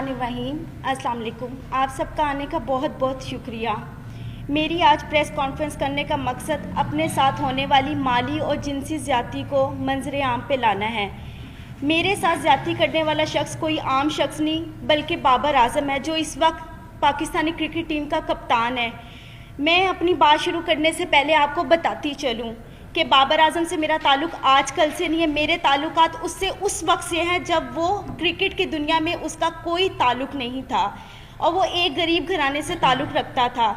बिस्मिल्लाहिर्रहमानिर्रहीम। अस्सलाम वालेकुम। आप सबका आने का बहुत बहुत शुक्रिया। मेरी आज प्रेस कॉन्फ्रेंस करने का मकसद अपने साथ होने वाली माली और जिनसी ज़्यादती को मंजर आम पे लाना है। मेरे साथ ज़्यादती करने वाला शख्स कोई आम शख्स नहीं बल्कि बाबर आज़म है, जो इस वक्त पाकिस्तानी क्रिकेट टीम का कप्तान है। मैं अपनी बात शुरू करने से पहले आपको बताती चलूँ कि बाबर आज़म से मेरा ताल्लुक़ आज कल से नहीं है। मेरे ताल्लुकात उससे उस वक्त से हैं जब वो क्रिकेट की दुनिया में उसका कोई ताल्लुक़ नहीं था और वो एक गरीब घराने से ताल्लुक़ रखता था।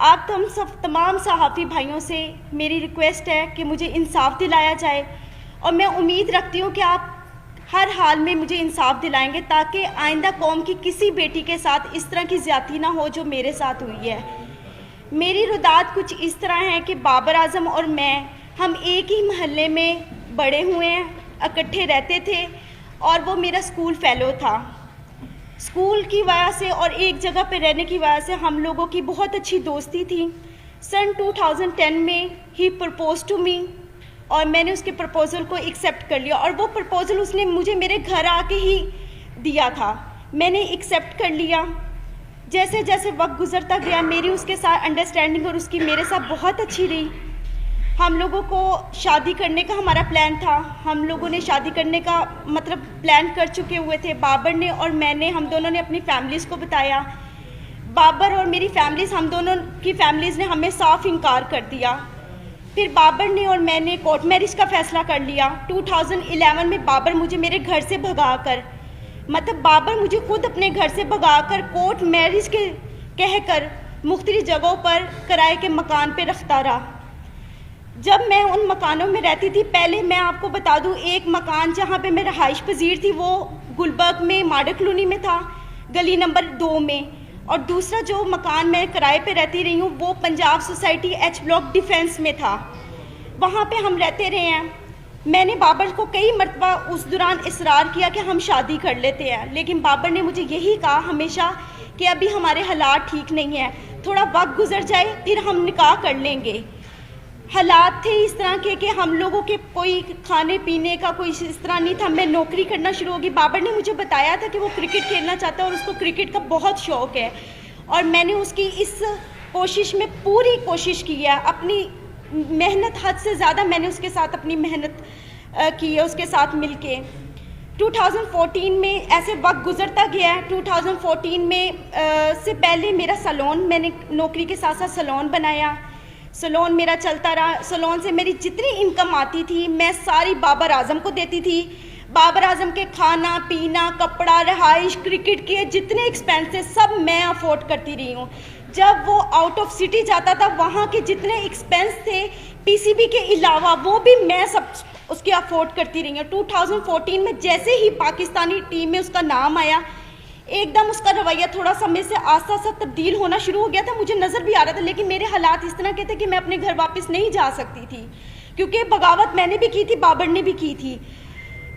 आप हम सब तमाम सहाफ़ी भाइयों से मेरी रिक्वेस्ट है कि मुझे इंसाफ दिलाया जाए और मैं उम्मीद रखती हूँ कि आप हर हाल में मुझे इंसाफ दिलाएंगे ताकि आइंदा कौम की किसी बेटी के साथ इस तरह की ज़्यादती ना हो जो मेरे साथ हुई है। मेरी रुदात कुछ इस तरह है कि बाबर आज़म और हम एक ही महल्ले में बड़े हुए हैं, इकट्ठे रहते थे और वो मेरा स्कूल फेलो था। स्कूल की वजह से और एक जगह पे रहने की वजह से हम लोगों की बहुत अच्छी दोस्ती थी। सन 2010 में ही प्रपोज टू मी और मैंने उसके प्रपोज़ल को एक्सेप्ट कर लिया और वो प्रपोज़ल उसने मुझे मेरे घर आके ही दिया था। मैंने एक्सेप्ट कर लिया। जैसे जैसे वक्त गुजरता गया मेरी उसके साथ अंडरस्टैंडिंग और उसकी मेरे साथ बहुत अच्छी रही। हम लोगों को शादी करने का हमारा प्लान था। हम लोगों ने शादी करने का प्लान कर चुके हुए थे। बाबर ने और मैंने, हम दोनों ने अपनी फैमिलीज़ को बताया। बाबर और मेरी फैमिलीज़, हम दोनों की फैमिलीज़ ने हमें साफ इनकार कर दिया। फिर बाबर ने और मैंने कोर्ट मैरिज का फ़ैसला कर लिया। 2011 में बाबर मुझे मेरे घर से भगाकर, बाबर मुझे खुद अपने घर से भगाकर कोर्ट मैरिज के कहकर मुख्तलिफ जगहों पर किराए के मकान पे रखता रहा। जब मैं उन मकानों में रहती थी, पहले मैं आपको बता दूं, एक मकान जहाँ पे मैं रहाइश पजीर थी वो गुलबर्ग में माडा कॉलोनी में था, गली नंबर 2 में, और दूसरा जो मकान मैं किराए पे रहती रही हूँ वो Punjab society H block defence में था। वहाँ पे हम रहते रहे हैं। मैंने बाबर को कई मरतबा उस दौरान इसरार किया कि हम शादी कर लेते हैं, लेकिन बाबर ने मुझे यही कहा हमेशा कि अभी हमारे हालात ठीक नहीं है, थोड़ा वक्त गुजर जाए फिर हम निकाह कर लेंगे। हालात थे इस तरह के कि हम लोगों के कोई खाने पीने का कोई इस तरह नहीं था। मैं नौकरी करना शुरू होगी। बाबर ने मुझे बताया था कि वो क्रिकेट खेलना चाहता है और उसको क्रिकेट का बहुत शौक़ है और मैंने उसकी इस कोशिश में पूरी कोशिश की है। अपनी मेहनत हद से ज़्यादा मैंने उसके साथ अपनी मेहनत की है, उसके साथ मिलके। 2014 में ऐसे वक्त गुजरता गया है। 2014 में से पहले मेरा सैलून, मैंने नौकरी के साथ साथ सैलून बनाया। सैलून मेरा चलता रहा। सैलून से मेरी जितनी इनकम आती थी मैं सारी बाबर आज़म को देती थी। बाबर आज़म के खाना पीना, कपड़ा, रहाइश, क्रिकेट के जितने एक्सपेंसेस सब मैं अफोर्ड करती रही हूँ। जब वो आउट ऑफ सिटी जाता था वहाँ के जितने एक्सपेंस थे पीसीबी के अलावा वो भी मैं सब उसके अफोर्ड करती रही हूँ। 2014 में जैसे ही पाकिस्तानी टीम में उसका नाम आया, एकदम उसका रवैया थोड़ा सा मेरे से आस्ता आस्ता तब्दील होना शुरू हो गया था। मुझे नज़र भी आ रहा था, लेकिन मेरे हालात इस तरह के थे कि मैं अपने घर वापस नहीं जा सकती थी, क्योंकि बगावत मैंने भी की थी, बाबर ने भी की थी।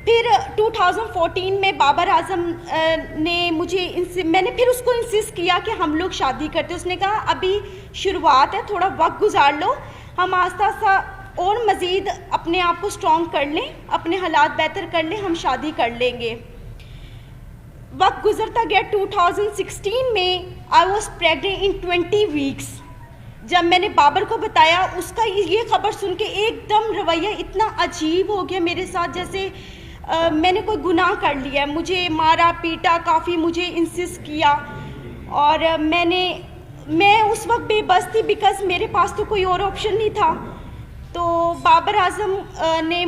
फिर 2014 में बाबर आज़म ने मैंने फिर उसको इंसिस्ट किया कि हम लोग शादी करते। उसने कहा अभी शुरुआत है, थोड़ा वक्त गुजार लो, हम आस्ता आस्ता और मज़ीद अपने आप को स्ट्रॉन्ग कर लें, अपने हालात बेहतर कर लें, हम शादी कर लेंगे। वक्त गुजरता गया। 2016 में I was pregnant in 20 weeks. जब मैंने बाबर को बताया, उसका ये खबर सुन के एकदम रवैया इतना अजीब हो गया मेरे साथ, जैसे मैंने कोई गुनाह कर लिया। मुझे मारा पीटा, काफ़ी मुझे इंसिस्ट किया और मैं उस वक्त बेबस थी बिकॉज मेरे पास तो कोई और ऑप्शन नहीं था। तो बाबर आज़म ने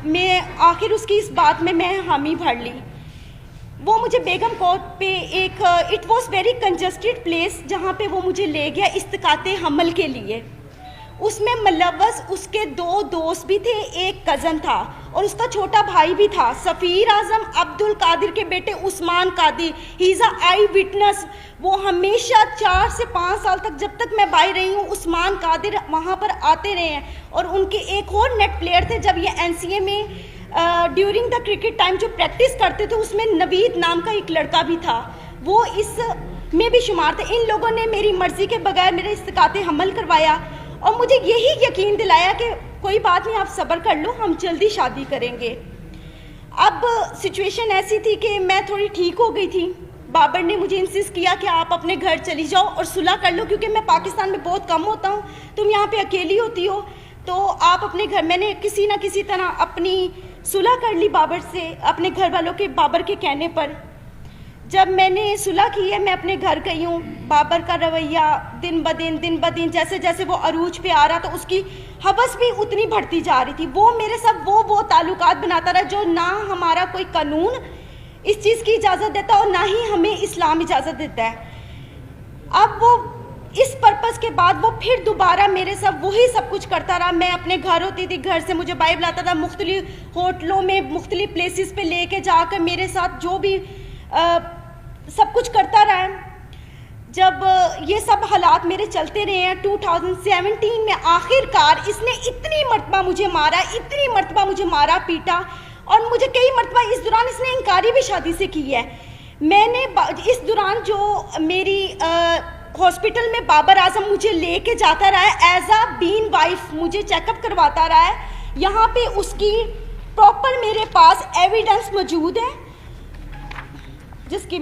मैं आखिर उसकी इस बात में मैं हामी भर ली। वो मुझे बेगम कोर्ट पे एक it was very congested place जहाँ पे वो मुझे ले गया इस्तिकाते हमल के लिए। उसमें मुलव्वस उसके 2 दोस्त भी थे, एक कज़न था और उसका छोटा भाई भी था, सफ़ीर आज़म, अब्दुल कादिर के बेटे Usman Qadir. He is a eyewitness. वो हमेशा 4 से 5 साल तक, जब तक मैं बाहर रही हूँ, उस्मान कादिर वहाँ पर आते रहे हैं। और उनके एक और नेट प्लेयर थे, जब ये NCA में ड्यूरिंग द क्रिकेट टाइम जो प्रैक्टिस करते थे उसमें नवीद नाम का एक लड़का भी था, वो इस में भी शुमार थे। इन लोगों ने मेरी मर्ज़ी के बगैर मेरे इस्तिकाते हमल करवाया और मुझे यही यकीन दिलाया कि कोई बात नहीं, आप सब्र कर लो, हम जल्दी शादी करेंगे। अब सिचुएशन ऐसी थी कि मैं थोड़ी ठीक हो गई थी, बाबर ने मुझे इंसिस्ट किया कि आप अपने घर चली जाओ और सुलह कर लो, क्योंकि मैं पाकिस्तान में बहुत कम होता हूँ, तुम यहाँ पे अकेली होती हो, तो आप अपने घर। मैंने किसी ना किसी तरह अपनी सुलह कर ली बाबर से, अपने घर वालों के, बाबर के कहने पर। जब मैंने सुलह की है, मैं अपने घर गई हूँ। बाबर का रवैया दिन ब दिन जैसे जैसे वो अरूज पे आ रहा, तो उसकी हवस भी उतनी बढ़ती जा रही थी। वो मेरे साथ वो ताल्लुकात बनाता रहा जो ना हमारा कोई कानून इस चीज़ की इजाज़त देता और ना ही हमें इस्लाम इजाज़त देता है। अब वो इस पर्पज़ के बाद वो फिर दोबारा मेरे साथ वही सब कुछ करता रहा। मैं अपने घर होती थी, घर से मुझे बाइबल आता था, मुख्तलिफ होटलों में, मुख्तलिफ प्लेसेस पे लेके जाकर मेरे साथ जो भी सब कुछ करता रहा है। जब ये सब हालात मेरे चलते रहे हैं, 2017 में आखिरकार इसने इतनी मरतबा मुझे मारा, इतनी मरतबा मुझे मारा पीटा, और मुझे कई मरतबा इस दौरान इसने इनकारी भी शादी से की है। मैंने इस दौरान जो मेरी हॉस्पिटल में बाबर आजम मुझे लेके जाता रहा है एज अ बीन वाइफ, मुझे चेकअप करवाता रहा है। यहाँ पे उसकी प्रॉपर मेरे पास एविडेंस मौजूद है, जिसकी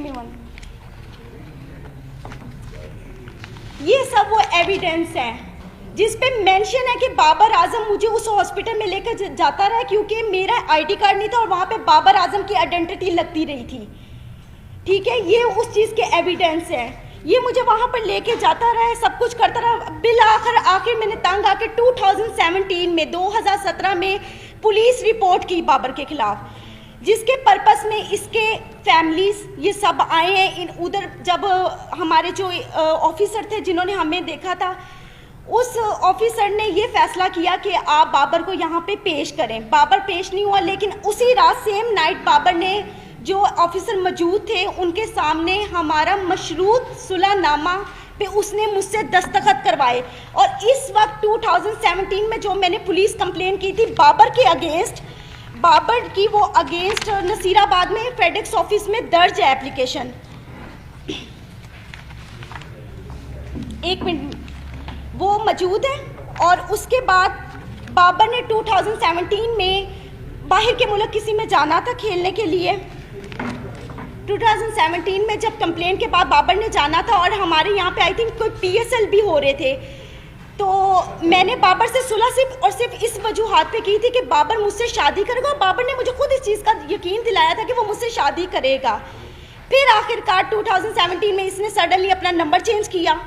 ये सब वो एविडेंस है जिस पे मेंशन है कि बाबर आजम मुझे उस हॉस्पिटल में लेकर जाता रहा, क्योंकि मेरा आईडी कार्ड नहीं था और वहाँ पे बाबर आजम की आइडेंटिटी लगती रही थी। ठीक है, ये उस चीज़ के एविडेंस है। ये मुझे वहाँ पर लेके जाता रहा है, सब कुछ करता रहा। बिल आखिर मैंने तंग आके 2017 में पुलिस रिपोर्ट की बाबर के खिलाफ, जिसके पर्पस में इसके फैमिलीज ये सब आए हैं। उधर जब हमारे जो ऑफिसर थे जिन्होंने हमें देखा था, उस ऑफिसर ने ये फैसला किया कि आप बाबर को यहाँ पे पेश करें। बाबर पेश नहीं हुआ, लेकिन उसी रात सेम नाइट बाबर ने, जो ऑफिसर मौजूद थे उनके सामने, हमारा मशरूत सुलहनामा पे उसने मुझसे दस्तखत करवाए। और इस वक्त 2017 में जो मैंने पुलिस कंप्लेन की थी बाबर के अगेंस्ट, बाबर की वो अगेंस्ट नसीराबाद में फेडेक्स ऑफिस में दर्ज है एप्लीकेशन। एक मिनट, वो मौजूद है। और उसके बाद बाबर ने 2017 में बाहर के मुल्क किसी में जाना था खेलने के लिए। 2017 में जब कंप्लेन के बाद बाबर ने जाना था, और हमारे यहाँ पे आई थिंक कोई PSL भी हो रहे थे, तो मैंने बाबर से सुलह सिर्फ इस वजूहात पे की थी कि बाबर मुझसे शादी करेगा, और बाबर ने मुझे खुद इस चीज़ का यकीन दिलाया था कि वो मुझसे शादी करेगा। फिर आखिरकार 2017 में इसने सडनली अपना नंबर चेंज किया।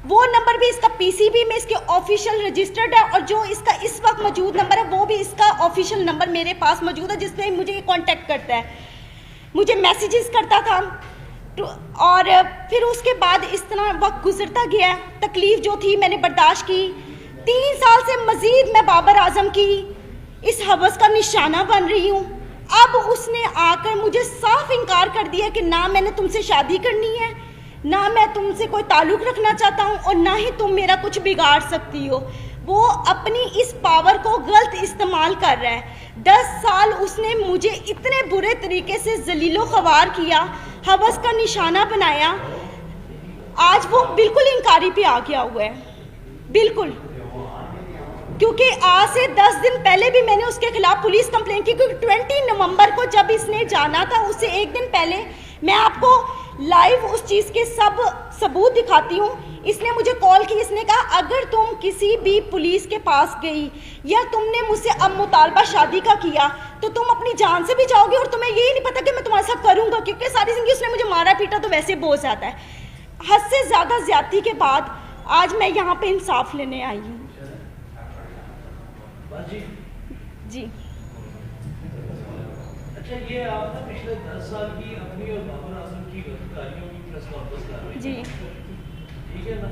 वो नंबर भी इसका PCB में इसके ऑफिशियल रजिस्टर्ड है, और जो इसका इस वक्त मौजूद नंबर है वो भी इसका ऑफिशियल नंबर मेरे पास मौजूद है, जिससे मुझे कांटेक्ट करता है, मुझे मैसेजेस करता था। और फिर उसके बाद इस तरह वक्त गुजरता गया। तकलीफ़ जो थी मैंने बर्दाश्त की। 3 साल से मज़ीद मैं बाबर आजम की इस हवस का निशाना बन रही हूँ। अब उसने आकर मुझे साफ इनकार कर दिया कि ना मैंने तुमसे शादी करनी है, ना मैं तुमसे कोई ताल्लुक़ रखना चाहता हूँ, और ना ही तुम मेरा कुछ बिगाड़ सकती हो। वो अपनी इस पावर को गलत इस्तेमाल कर रहा है। 10 साल उसने मुझे इतने बुरे तरीके से जलीलो ख्वार किया, हवस का निशाना बनाया। आज वो बिल्कुल इनकारी पे आ गया हुआ है, बिल्कुल। क्योंकि आज से 10 दिन पहले भी मैंने उसके खिलाफ पुलिस कंप्लेन की, क्योंकि 20 नवंबर को जब इसने जाना था, उससे एक दिन पहले, मैं आपको लाइव उस चीज़ के सब सबूत दिखाती हूँ। इसने मुझे कॉल की, इसने कहा अगर तुम किसी भी पुलिस के पास गई या तुमने मुझसे अब मुतालबा शादी का किया तो तुम अपनी जान से भी जाओगे, और तुम्हें यही नहीं पता कि मैं तुम्हारे साथ करूँगा, क्योंकि सारी जिंदगी उसने मुझे मारा पीटा तो वैसे बहुत ज़्यादा है। हद से ज़्यादा ज्यादती के बाद आज मैं यहाँ पे इंसाफ लेने आई हूँ। जी अच्छा, ये आप ना पिछले 10 साल की अपनी और बाबर आजम की गिरफ्तारियों की प्रेस कॉन्फ्रेंस कर रहे हैं। जी ठीक है ना,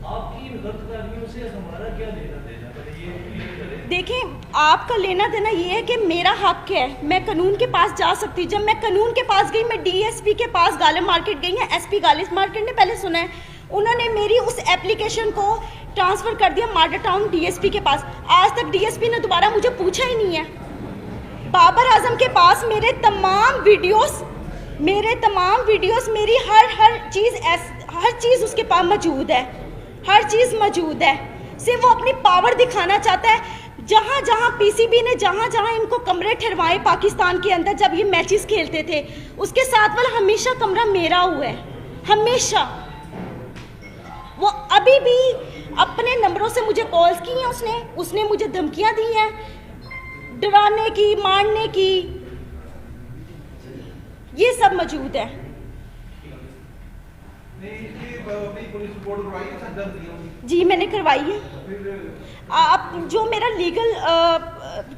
आपकी इन गिरफ्तारियों से हमारा क्या लेना देना, पहले ये क्लियर करें। देखिए, आपका लेना देना ये है कि मेरा हक है, मैं कानून के पास जा सकती हूँ। जब मैं कानून के पास गई, मैं DSP के पास गालिब मार्केट गई है, SP गालिब मार्केट ने पहले सुना है, उन्होंने मेरी उस एप्लीकेशन को ट्रांसफ़र कर दिया माडा टाउन DSP के पास। आज तक DSP ने दोबारा मुझे पूछा ही नहीं है। बाबर आजम के पास मेरे तमाम वीडियोस, मेरी हर चीज़ उसके पास मौजूद है, हर चीज़ मौजूद है। सिर्फ वो अपनी पावर दिखाना चाहता है। जहाँ जहाँ पीसीबी ने जहाँ जहाँ इनको कमरे ठहरवाए पाकिस्तान के अंदर जब ये मैचेस खेलते थे, उसके साथ वाला हमेशा कमरा मेरा हुआ है, हमेशा। वो अभी भी अपने नंबरों से मुझे कॉल्स की हैं, उसने मुझे धमकियां दी हैं, डराने की, मारने की, ये सब मौजूद है। जी मैंने करवाई है। आप जो मेरा लीगल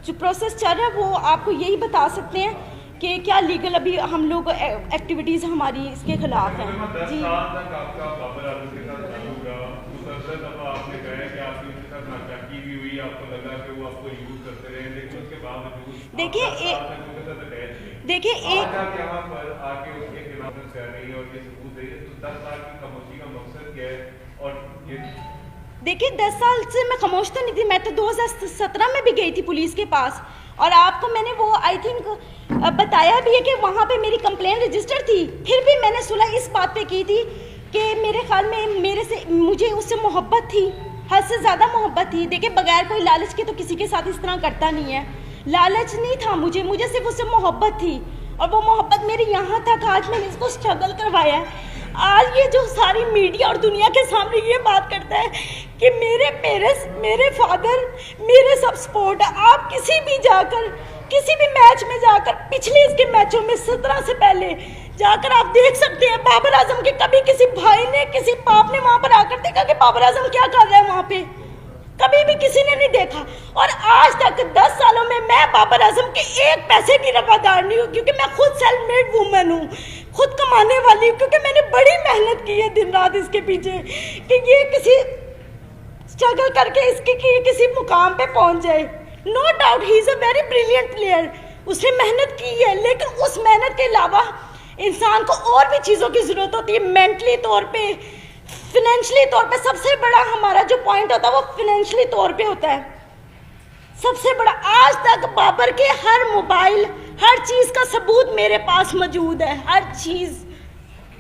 जो प्रोसेस चल रहा है वो आपको यही बता सकते हैं कि क्या लीगल अभी हम लोग एक्टिविटीज़ हमारी इसके खिलाफ हैं। जी देखिए देखिए 10 साल से मैं खामोश तो नहीं थी। मैं तो 2017 में भी गई थी पुलिस के पास, और आपको मैंने वो आई थिंक बताया भी है कि वहाँ पे मेरी कंप्लेंट रजिस्टर थी। फिर भी मैंने सुलह इस बात पे की थी कि मेरे ख्याल में मुझे उससे मोहब्बत थी, हद से ज़्यादा मोहब्बत थी। देखिए बगैर कोई लालच के तो किसी के साथ इस तरह करता नहीं है। लालच नहीं था मुझे सिर्फ उससे मोहब्बत थी, और वो मोहब्बत मेरी यहाँ तक आज मैंने इसको स्ट्रगल करवाया है। आज ये जो सारी मीडिया और दुनिया के सामने ये बात करता है कि मेरे फादर मेरे सब सपोर्ट है। आप किसी भी मैच में जाकर पिछले इसके मैचों में 17 से पहले जाकर आप देख सकते हैं बाबर आजम के कभी किसी भाई ने, किसी बाप ने वहां पर आकर देखा कि बाबर आजम क्या कर रहा है वहां पे? कभी भी किसी ने नहीं देखा। और आज तक 10 सालों में मैं बाबर आजम के एक पैसे की रवादार नहीं हूँ, क्योंकि मैं खुद सेल्फ मेड वूमेन हूँ, खुद कमाने वाली हूँ, क्योंकि मैंने बड़ी मेहनत की है दिन रात इसके पीछे कि ये किसी स्ट्रगल करके इसके किसी मुकाम पे पहुंच जाए। No doubt he is a very brilliant player, उसने मेहनत की है, लेकिन उस मेहनत के अलावा इंसान को और भी चीज़ों की ज़रूरत होती है, मेंटली तौर पे, फिनेंशली तौर पे। सबसे बड़ा हमारा जो पॉइंट होता है वो फिनेंशली तौर पे होता है सबसे बड़ा। आज तक बाबर के हर मोबाइल, हर चीज़ का सबूत मेरे पास मौजूद है, हर चीज़।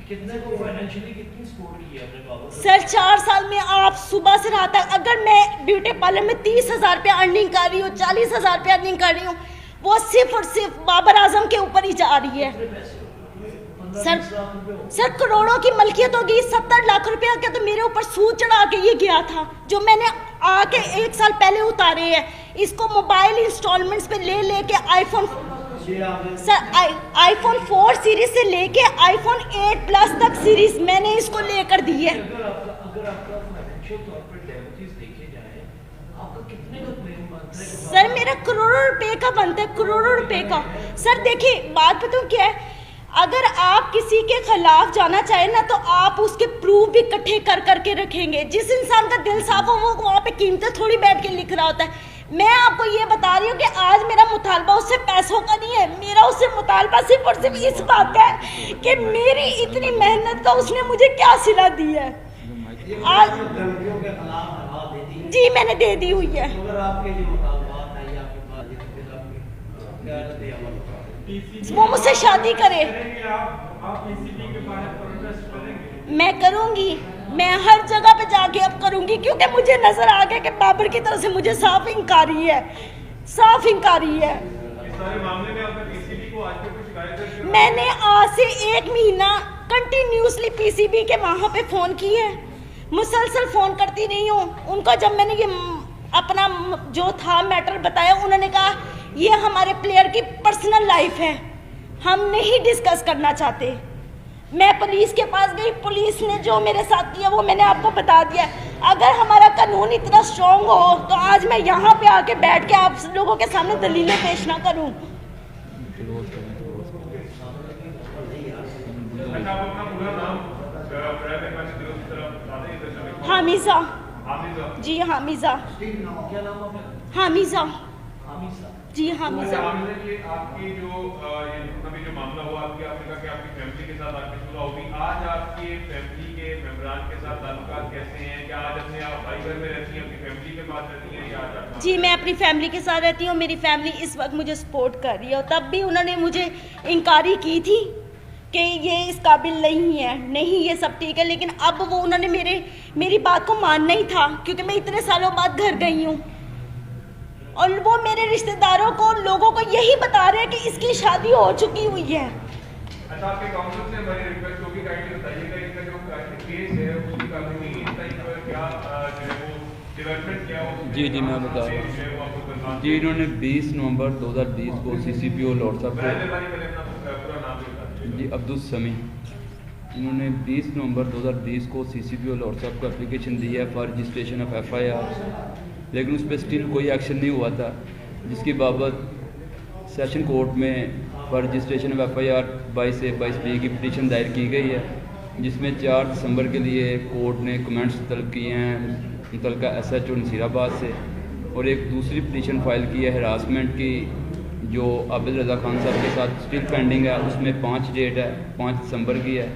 कितने को फाइनेंशियली कितनी सपोर्ट की है आपने बाबर? सर 4 साल में आप सुबह से रात तक, अगर मैं ब्यूटी पार्लर में 30,000 रुपया अर्निंग कर रही हूँ, 40,000 रुपया अर्निंग कर रही हूँ, वो सिर्फ और सिर्फ बाबर आजम के ऊपर ही जा रही है। सर करोड़ों की मलकियत होगी। 70 लाख रुपया का तो मेरे ऊपर सूद चढ़ा के ये गया था, जो मैंने आके 1 साल पहले उतारे हैं। इसको मोबाइल इंस्टॉलमेंट्स पे ले के आईफोन 4 सीरीज से लेके आईफोन 8 प्लस तक सीरीज मैंने इसको लेकर दी है। अगर आपका फाइनेंशियल तौर पे डैमेजेस देखे जाए, आपका कितने का क्लेम बनता है? सर मेरा करोड़ों रुपए का बनता है, करोड़ों रुपए का। सर देखिए बात बताऊं क्या है, अगर आप किसी के खिलाफ जाना चाहें ना, तो आप उसके प्रूफ भी इकट्ठे कर करके रखेंगे। जिस इंसान का दिल साफ हो वो वहाँ पे कीमतें थोड़ी बैठ के लिख रहा होता है। मैं आपको ये बता रही हूँ कि आज मेरा मुतालबा उससे पैसों का नहीं है, मेरा उससे मुतालबा सिर्फ और सिर्फ इस बात का है कि मेरी इतनी मेहनत का उसने मुझे क्या सिला दी है। आज जी मैंने दे दी हुई है। वो मुझसे शादी करे, मैं करूंगी, मैं हर जगह पे जाके अब करूंगी, क्योंकि मुझे नजर आ गया कि बाबर की तरफ से मुझे साफ इंकारी है, साफ इंकारी है। मैंने आज से 1 महीना कंटिन्यूसली पीसीबी के वहाँ पे फ़ोन किए हैं, मुसलसल फ़ोन करती रही हूँ उनको। जब मैंने ये अपना जो था मैटर बताया, उन्होंने कहा ये हमारे प्लेयर की पर्सनल लाइफ है, हम नहीं डिस्कस करना चाहते। मैं पुलिस के पास गई, पुलिस ने जो मेरे साथ किया वो मैंने आपको बता दिया। अगर हमारा कानून इतना स्ट्रॉन्ग हो तो आज मैं यहाँ पे आके बैठ के आप लोगों के सामने दलीलें पेश ना करूँ। हामिजा जी, हामिजा हामिजा जी, हामिजा। आपकी जो अभी जो मामला हुआ, आपने कहा कि आपकी फैमिली के साथ आपकी सुलह होगी। आज आपके फैमिली के मेंबरान के साथ ताल्लुकात कैसे हैं? क्या आज अपने आप भाई घर में रहती हैं, अपनी फैमिली के पास रहती हैं, या आज? जी मैं अपनी फैमिली के साथ रहती हूँ। मेरी फैमिली इस वक्त मुझे सपोर्ट कर रही है, और तब भी उन्होंने मुझे इंकारी की थी कि ये इस काबिल नहीं है, नहीं ये सब ठीक है। लेकिन अब वो उन्होंने मेरी बात को मानना ही था, क्योंकि मैं इतने सालों बाद घर गई हूँ और वो मेरे रिश्तेदारों को, लोगों को यही बता रहे हैं कि इसकी शादी हो चुकी हुई है। अच्छा, आपके काउंसिल से हमारी रिक्वेस्ट होगी, काइंडली बताइएगा इसका जो केस है उसकी कानूनी टाइप पर क्या जो है वो डेवलपमेंट क्या हो। जी मैं बता रहा हूँ जी। इन्होंने 20 नवंबर 2020 को CCPO लॉर्ड साहब को, जी अब्दुल समी, इन्होंने 20 नवंबर 2020 को CCPO लॉर्ड साहब को एप्लीकेशन दी है फॉर रजिस्ट्रेशन ऑफ FIR, लेकिन उस पर स्टिल कोई एक्शन नहीं हुआ था, जिसकी बाबत सेशन कोर्ट में for registration of FIR 22A की पिटीशन दायर की गई है, जिसमें 4 दिसंबर के लिए कोर्ट ने कमेंट्स तलब किए हैं मुतलका SHO नसीराबाद से, और एक दूसरी पिटीशन फाइल की है हरासमेंट की जो आबिद रज़ा खान साहब के साथ स्टिल पेंडिंग है, उसमें 5 डेट है, 5 दिसंबर की है,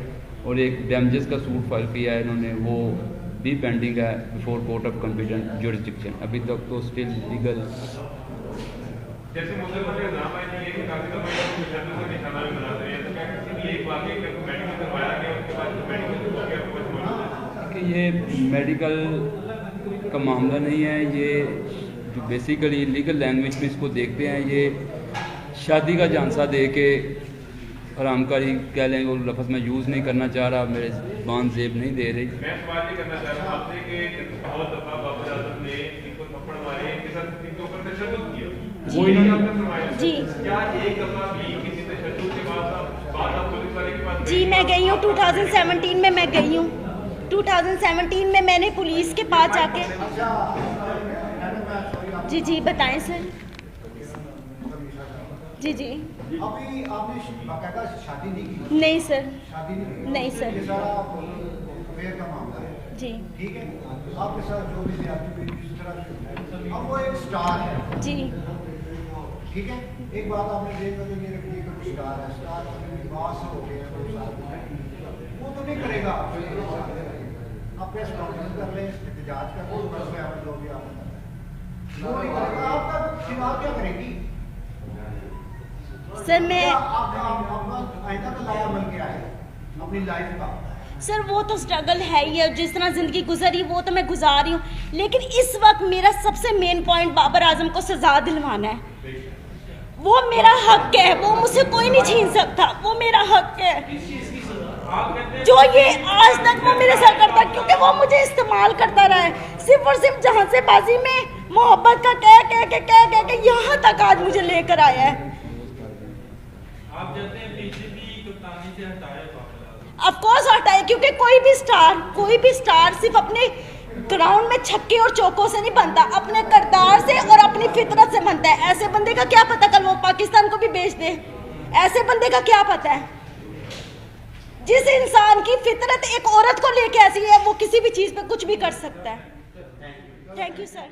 और एक डैमेजेस का सूट फाइल किया है इन्होंने, वो भी पेंडिंग है before court of competent jurisdiction. अभी तक तो स्टिल लीगल जैसे मुझे बड़े नाम है कि एक काफी दफा ये शब्द से निशाना भी बनाते हैं, तो क्या किसी भी एक वाकई के मेडिकल करवाया गया उसके बाद मेडिकल हो गया कुछ मालूम कि ये मेडिकल का मामला नहीं है, ये जो बेसिकली लीगल लैंग्वेज में इसको देखते हैं, ये शादी का झांसा दे के हरामकारी कह लें, वो लफ्ज़ मैं यूज़ नहीं करना चाह रहा, मेरे बान जेब नहीं दे रही। मैं सवाल ये करना चाह रहा हूँ आपसे कि बहुत दफा बाबर आजम ने इनको थप्पड़ मारे, इनके साथ इनके ऊपर तशद्दुद किया, वो इन्होंने आपने फरमाया जी। क्या एक दफा भी किसी तशद्दुद के बाद आप पुलिस वाले के पास जी मैं गई हूँ 2017 में, मैं गई हूँ 2017 में, मैंने पुलिस के पास जाके। जी बताएं सर। जी अभी आपने बाकायदा शादी नहीं की? नहीं सर। शादी नहीं सर। ये सारा अफेयर का मामला है जी। ठीक है, आपके साथ जो भी ज्यादती हुई जिस तरह से, अब वो एक स्टार है जी ठीक है। एक बात आपने देखा कि ये रखिए कि स्टार है, स्टार विवास हो गया 2 साल वो तो नहीं करेगा, आप प्रेस कॉन्फ्रेंस कर लें, एहतजाज कर लें, बस में आप जो भी आप वो नहीं करेगा, आपका चुनाव क्या करेगी सर। मैं आपका आइंदा का लाया बन के आए अपनी लाइफ का। सर वो तो स्ट्रगल है ही है, जिस तरह ज़िंदगी गुजरी वो तो मैं गुजार रही हूँ, लेकिन इस वक्त मेरा सबसे मेन पॉइंट बाबर आजम को सजा दिलवाना है। वो मेरा हक है, वो मुझसे कोई नहीं छीन सकता, वो मेरा हक है। जो ये आज तक वो मेरे साथ करता, क्योंकि वो मुझे इस्तेमाल करता रहा है, सिर्फ और सिर्फ जहाँ से बाजी में मोहब्बत का कह यहाँ तक आज मुझे लेकर आया है। आप जानते हैं बीजेपी कप्तानी से हटाया ऑफ कोर्स हटाए, क्योंकि कोई भी स्टार सिर्फ अपने ग्राउंड में छक्के और चौकों से नहीं बनता, अपने किरदार से और अपनी फितरत से बनता है। ऐसे बंदे का क्या पता कल वो पाकिस्तान को भी बेच दे, ऐसे बंदे का क्या पता है। जिस इंसान की फितरत एक औरत को लेके ऐसी है, वो किसी भी चीज पे कुछ भी कर सकता है। Thank you sir.